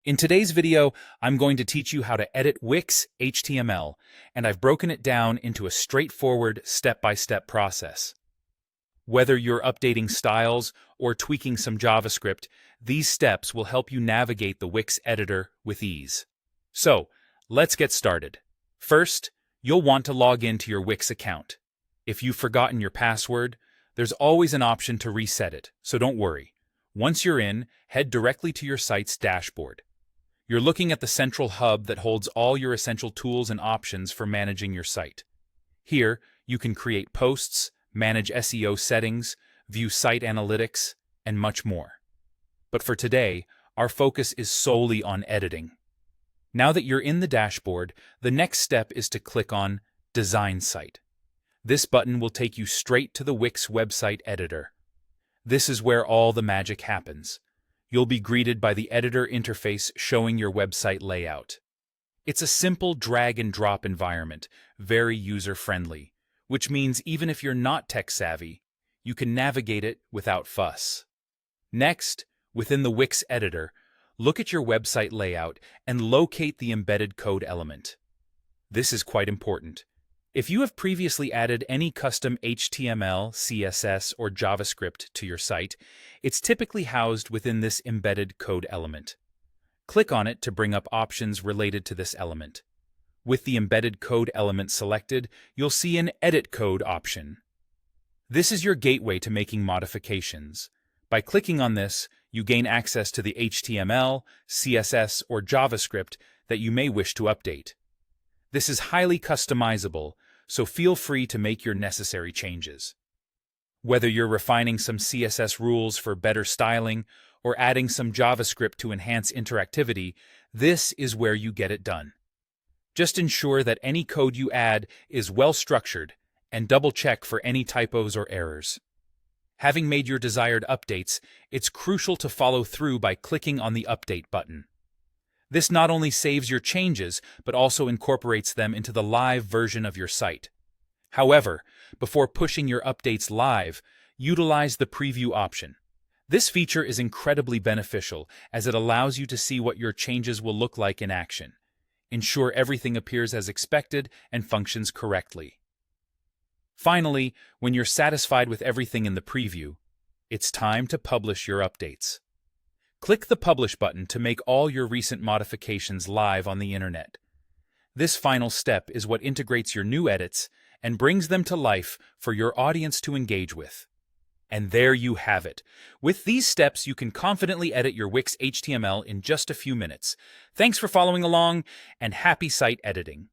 In today's video, I'm going to teach you how to edit Wix HTML, and I've broken it down into a straightforward step-by-step process. Whether you're updating styles or tweaking some JavaScript, these steps will help you navigate the Wix editor with ease. So, let's get started. First, you'll want to log into your Wix account. If you've forgotten your password, there's always an option to reset it, so don't worry. Once you're in, head directly to your site's dashboard. You're looking at the central hub that holds all your essential tools and options for managing your site. Here, you can create posts, manage SEO settings, view site analytics, and much more. But for today, our focus is solely on editing. Now that you're in the dashboard, the next step is to click on Design Site. This button will take you straight to the Wix website editor. This is where all the magic happens. You'll be greeted by the editor interface showing your website layout. It's a simple drag-and-drop environment, very user-friendly, which means even if you're not tech-savvy, you can navigate it without fuss. Next, within the Wix editor, look at your website layout and locate the embedded code element. This is quite important. If you have previously added any custom HTML, CSS, or JavaScript to your site, it's typically housed within this embedded code element. Click on it to bring up options related to this element. With the embedded code element selected, you'll see an Edit Code option. This is your gateway to making modifications. By clicking on this, you gain access to the HTML, CSS, or JavaScript that you may wish to update. This is highly customizable, so feel free to make your necessary changes. Whether you're refining some CSS rules for better styling or adding some JavaScript to enhance interactivity, this is where you get it done. Just ensure that any code you add is well structured and double-check for any typos or errors. Having made your desired updates, it's crucial to follow through by clicking on the Update button. This not only saves your changes, but also incorporates them into the live version of your site. However, before pushing your updates live, utilize the Preview option. This feature is incredibly beneficial as it allows you to see what your changes will look like in action. Ensure everything appears as expected and functions correctly. Finally, when you're satisfied with everything in the preview, it's time to publish your updates. Click the Publish button to make all your recent modifications live on the internet. This final step is what integrates your new edits and brings them to life for your audience to engage with. And there you have it. With these steps, you can confidently edit your Wix HTML in just a few minutes. Thanks for following along, and happy site editing.